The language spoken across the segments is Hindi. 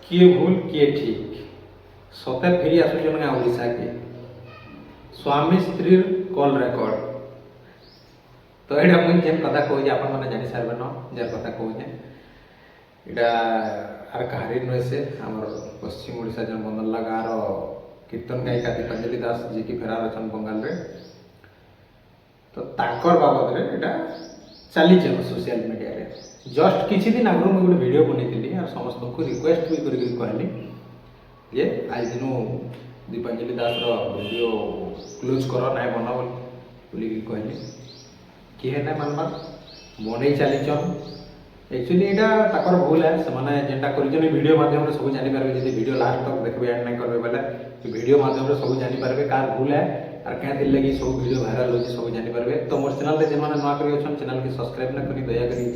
किए भूल किए ठीक सते फेरी आसुचन गाँ ओडिशा के स्वामी स्त्री कॉल रेकर्ड। तो ये मुझे जेन कथा कहूँ आपण मैंने जानी सारे न जार कथा कहूँ इटा आर कहानी नुहे से आमर पश्चिम ओडिशा जन बंदरला गाँव कीर्तन गायिका दीपांजलि दास जी की फेरार अच्छा बंगाल रे। तो ताकर बाबद रे इटा चली सोशल मीडिया रे जस्ट किसी दिन आगु मुझे गोटे वीडियो बनई और समस्त को रिक्वेस्ट भी कहली जे आज दिन दीपांजलि दास वीडियो क्लोज कर ना बना बोली कहली किए ना मानबार बनई चलीचन। एक्चुअली यहाँ भूल है से जेनटा वीडियो माध्यम सब जानीपारे जब वीडियो लास्ट तक देखते एंड नहीं करेंगे बोले वीडियो माध्यम सब जानीपारे कार भूल है और क्या लगे सब वीडियो भाइराल हो सब जानीपारे। तो मोर चैनल में जो नुआ कर चैनल की सब्सक्राइब ना करी दयाकोरी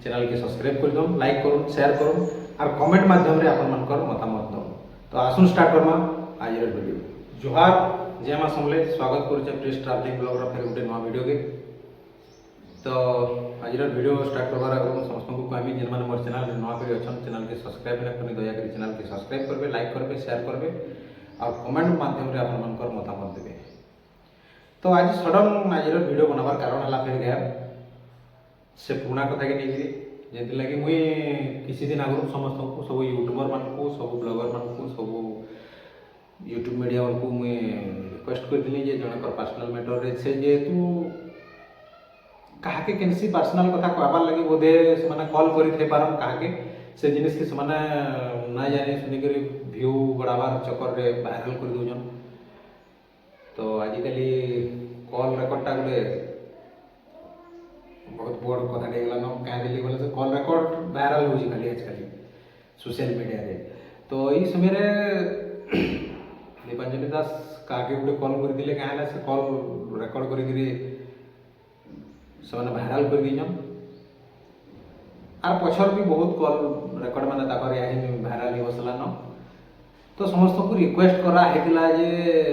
चैनल की सब्सक्राइब कर दो लाइक करूँ शेयर करूँ और कमेंट माध्यम आपर मतामत दो। तो आसुन स्टार्ट करमा आज वीडियो। जोहार जय माँ समले स्वागत करुचे प्रेस ट्रावेलिंग ब्लॉगर फिर गोटे नुआ वीडियो के। तो आज वीडियो स्टार्ट करवार आगे समस्त को कहमी जेन मैंने मोर चैनल नुआ कर चैनल की सब्सक्राइब ना करी दयाकोरी चैनल की सब्सक्राइब करेंगे लाइक करेंगे शेयर करेंगे और कमेंट माध्यम आपर मतामत देवे। तो आज सडन आज वीडियो बनाबार कारण है फिर गैर से पुराना कथा के नहीं जमी लगे मुई किसी दिन आगु समस्त को सब यूट्यूबर मान को सब ब्लॉगर मान को सब यूट्यूब मीडिया मान को मुई रिक्वेस्ट करदी जनकर पर्सनाल मैटर से जेहेतु कहा के केनसी पर्सनाल कथा कहबार लगे बोधे से कॉल करें कहा से जिनिस के ना जानी सुनिक व्यू बढ़ावार चक्कर रे वायरल कर दौन। तो आजिकली कॉल रेकर्डटा गोटे बहुत बड़ कथा गलान क्या बोले से कॉल रेकर्ड वायरल हो खाली आजकल सोशल मीडिया रे। तो ये समय दीपांजलि दास क्या गोटे कॉल करते क्या से कॉल रेकर्ड कर भाइराल कर दीजन और पछर भी बहुत कॉल रेकर्ड मैंने भाइराल हो बसलान। तो समस्त को रिक्वेस्ट कराला जे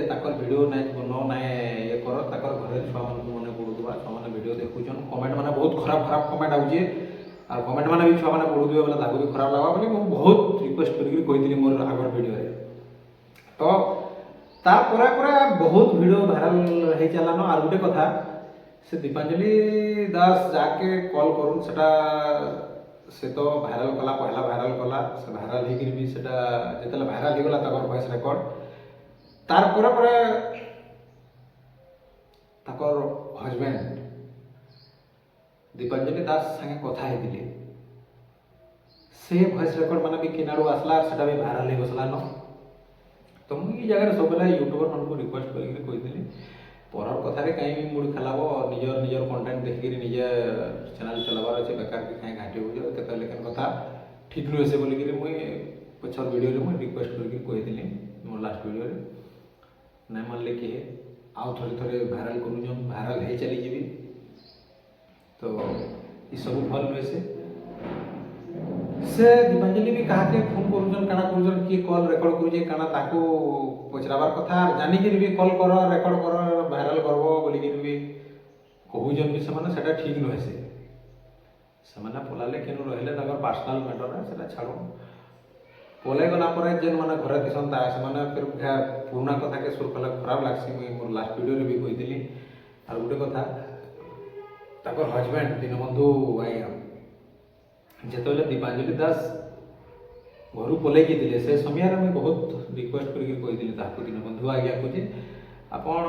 ताकर वीडियो नाइ बनो ना ये कर ताकर घरे छुआ मन पढ़ुवा छुआ मैंने वीडियो देखुन कमेंट मैंने बहुत खराब खराब कमेंट आउे और कमेंट मैंने भी छुआ मैंने पढ़ुवे बोले ताको भी खराब लगा बोली बहुत रिक्वेस्ट करी मोर आगर वीडियो रे। तो तार बहुत वीडियो भाइराल हो चलान। और गोटे कथा से दीपांजलि दास जाके कॉल करूँ से तो भाइराल कला पहला भाइराल कला से भाइराल होकर भी जिते भाइराल हो गला वॉइस रेकर्ड तार हजबैंड दीपांजलि दास संगे कथा होते से वॉइस रेकर्ड माने भी किनारू आसला से भी भाइराल हो बसलान। तो मुझे जगह सब बेला यूट्यूबर मान को रिक्वेस्ट करी पर कथार कहीं मुड़ खेलाब निजर निजर कंटेंट देखिक निजे चैनल चलाबार अच्छे बेकार भी कहीं घाटी हो लेकिन कथा ठीक नुहे से बोलिक मुई पछर वीडियो मुझे रिक्वेस्ट करी मोर लास्ट वीडियो नहीं मानले किए आउ थे भाइराल करूँ भाइराल हो चली जी। तो ये सब भल नुहे से दीपांजलि भी कहा फोन करुन काना करुन किए कॉल रेकर्ड करुचे काना ताको पचराबार कथा जानिक भी कॉल कर रेकर्ड कर भाइराल करब बोलिक भी कहून भी से ठीक नुहे से पलाले केनु रहिले पर्सनाल मैटर है छाड़ पलै गला जेन मैंने घरे दिसन से फिर पुराना कथा के सुर कले खराब लगसी मुझे मोर लास्ट वीडियो भी कही। और गोटे कथा हजबैंड दीनबंधु आज्ञा जिते दीपांजलि दास घर पलैक से समय मुझे बहुत रिक्वेस्ट करी दीनबंधु आज्ञा को जे आपण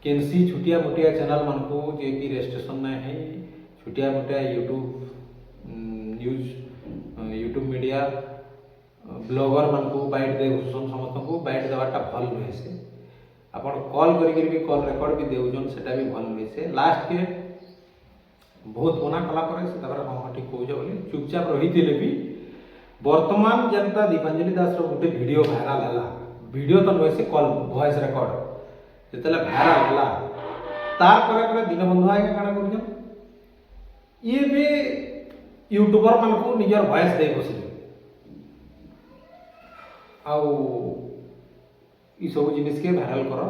केनसी छुटिया मोटिया चैनल मान को जे कि रजिस्ट्रेशन ना है छुटिया मोटिया यूट्यूब मीडिया ब्लॉगर मान को बाइट दे समस्त को बाइट देवाटा भल नुहे से आपण कॉल करी भी कॉल रेकर्ड भी देउजन सेटा भी भल नुहे से लास्ट के बहुत मना कला हाँ ठीक कौच बोली चुपचाप रही भी वर्तमान जनता दीपांजलि दास गोटे वीडियो भाइराल है वीडियो तो नुहे से कॉल वॉइस रेकर्ड जिते भाइराल है तार दीनबंधु आज्ञा काଣା कर ये भी यूट्यूबर मान को निजर वॉइस दे बसले आउ ये सब जिनिस के भाइराल कर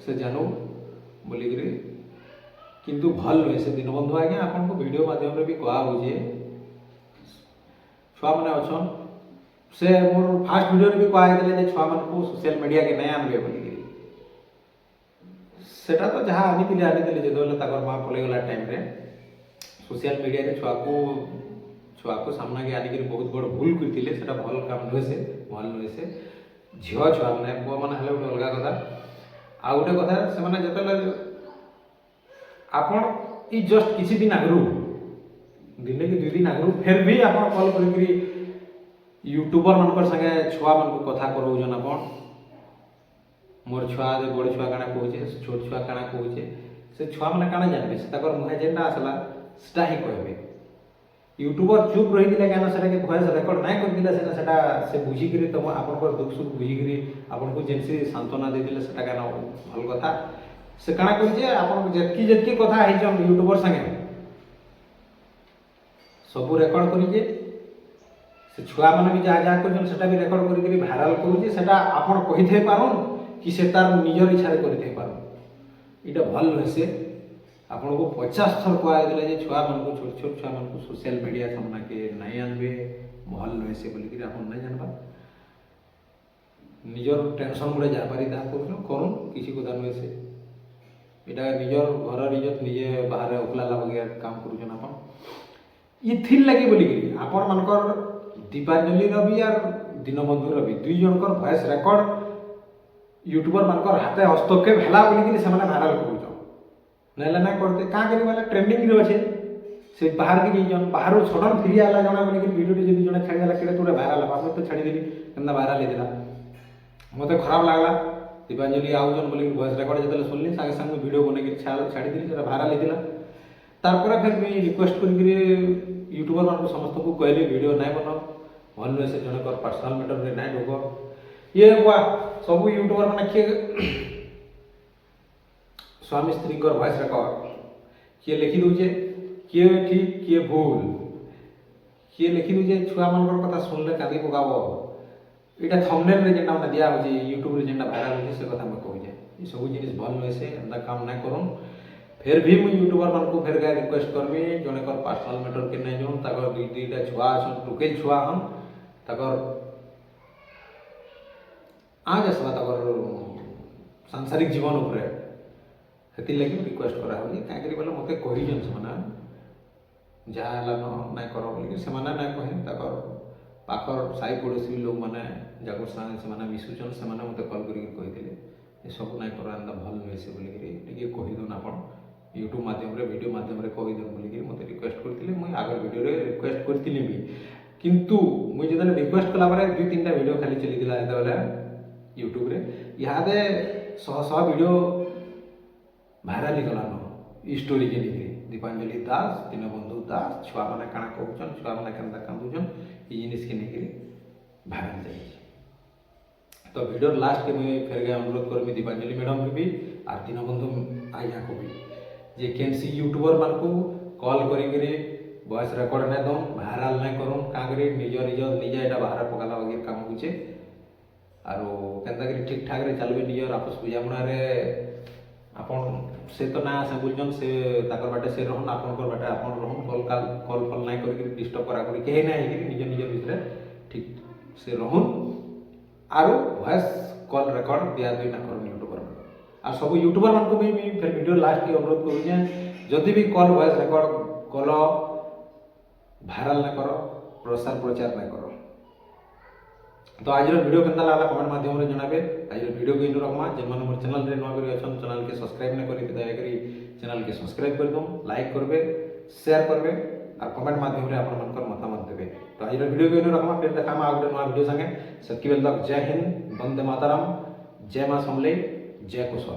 से जानू बोलिक किंतु भल नुहे से दीनबंधु आज्ञा आपन को वीडियो माध्यम भी कहा छुआ मैंने अच्छन से मोर फास्ट वीडियो भी कहले जे छुआ मानकु सोशल मीडिया के नहीं आनबे बोलिकी सेटा तो जहाँ आनी जेदले ताकर माँ पलैगला टाइम रे सोशल मीडिया रे छुआ को सामना के आनिक बहुत बड़ भूल करते सेटा भल काम नुहे से भल नुहे से झील छुआ मैंने पुआ मैंने हेल्ले गोटे अलग कथा आ गोटे कथा से जिते आपण ई जस्ट किसी दिन आगु दिने कि 2 दिन आगु फिर भी आप कल कर यूट्यूबर मान संगे छुआ मान कथा कराउन आप मोर छुआ बड़ छुआ काଣା कहे छोट छुआ काଣା कहे से छुआ मैंने काଣା जानबे से मुहे जेनटा आसला सेटा ही कहबे यूट्यूबर चुप रही क्या से भॉइस रेकर्ड नहीं करते से बुझिकी तुम आप दुख सुख बुझिकी आपको जेनसी सांत्वना देते से क्या भल कथा से काଣା कहे जितकी कथा है यूट्यूबर संगे सबू रेकर्ड करेजे से छुआ मैंने भी जहाँ जहाँ कर भी रेकर्ड करके भाइराल करुचे से आप कही पारन कि से तार निजर इच्छा करते पारन इटा भल नुहे से आपन को 50 थर कहले जे छुआ मन को छोट छोट छुआ मन को सोशल मीडिया सामना के नहीं आनबे भल नुहे से बोलिक आप नहीं जानबा निजर टेंशन मुड़े जा पारी ता करूँ किसी कथा नुहे से इटा निजर घर इज्जत निजे बाहर उखला लगे काम करुचन आप ये लगे बोलिकी आपण मानकर दीपांजलि भी यार दीनबंधु भी 2 जनकर वॉइस रेकर्ड यूट्यूबर मानकर हाथे हस्तक्षेप है बोलिकी से भाइराल करुचन ना ना करते क्या करें बोले ट्रेंडिंग रे अच्छे से बाहर के जाइए बाहर सडन फिरी आला जना बोलिकी वीडियो जब जड़े छाड़ीदेला कि तोड़े भाइराल हम तो छाड़ीदेली केना भाइराल होता मत खराब लगला दीपांजलि आउजन बोलिकी वॉइस रेकर्ड जो सुनली सागे सागे वीडियो बनई छाड़ीदेली से भाइराल होता तारपर फिर मुझे रिक्वेस्ट कर यूट्यूबर मान समस्त को कहली वीडियो नहीं बन भल नुहे से जनकर पर्सनाल मैटर में नहीं ढोक ये हुआ सब यूट्यूबर मैंने किए स्वामी स्त्री वॉइस रेकर्ड किए लिखि दूचे किए ठीक किए भूल किए लिखि दूचे छुआ मान कथा सुनले कांदी पकाब यहाँ थंबनेल रे जेनटा मैंने दिया हो यूट्यूब रे जेनटा भाइराल हो से कथा मैं कहूचे ये सब जिनिस भल नुहे से एंता काम नहीं करूँ फिर भी मुझे यूट्यूबर मान को फिर गए रिक्वेस्ट करबी जनकर पर्सनाल मैटर के नहीं जाऊँ ताकर 2-2टा छुआ अछन टुकेल छुआ हन ताकर आज आसला ताकर सांसारिक जीवन उपरे हेति लगी रिक्वेस्ट करा हो क्या करी बोले मते कहिजन से जहाँ ना कर बोलिक से ना कहे ताकर पाखर साई पड़ोसी लोग मैंने जाकर संगे से मिशुचन से मत कल करते ये सब ना कर भल नुहे से बोलिकी कहीदन आप यूट्यूब माध्यम वीडियो माध्यम कहीदन बोलिकी मत रिक्वेस्ट करते मुझे आगर वीडियो रिक्वेस्ट करी भी किंतु मुझे जो रिक्वेस्ट कला 2-3टा वीडियो खाली चलीला जो यूट्यूब रे इहादे 100 वीडियो भाइराल गलान स्टोरी के लिए दीपांजलि दास दीनबंधु दास छुआ मैंने काଣା कहन छुआ मैंने केन्ता कांदुचन ये जिनिस के लेकर भाइराल जाए तो वीडियो लास्ट के मुझे फिर गए अनुरोध करमी दीपांजलि मैडम भी और दीनबंधु आज्ञा को भी जे केनसी यूट्यूबर मान को कॉल करी वॉइस रेकर्ड नहीं दम भाइराल नहीं करूँ क्या करी निजर इज्जत निजे यहाँ बाहर पकाला वगैरह काम होचे आरो केन्ता करी ठीक ठाक रे चलबे निजर आपस बुझामणारे आपन से तो ना आसे बुझन से ताकर बाटे से रहन आपनकर बाटे आपन रहन कॉल फल नहीं करी डिस्टर्ब करा करी केही नहीं करी निज निज भितर ठीक से रहन आरो वॉइस कॉल रेकर्ड दिया दुई ना करन यूट्यूबर आ सब यूट्यूबर मान को भी फिर वीडियो लास्ट के अनुरोध करूँ जदि भी कॉल वॉइस रेकर्ड कल भाइराल ना कर प्रसार प्रचार ना कर तो आज वीडियो केन्ता लागला कमेंट माध्यम रे जणाबे आज वीडियो को इन रखमा जे मन मोर चैनल रे नवा करी अछन चैनल के सब्सक्राइब ना करी दया करी चैनल के सब्सक्राइब कर दम लाइक करबे शेयर करबे और कमेंट माध्यम रे आपन मनकर मतामत देबे तो आज वीडियो को इन रखमा फिर देखामा आ गोटे नवा वीडियो संगे सबकी बेल तक जय हिंद वंदे मातरम जय मां समले जय कुशल।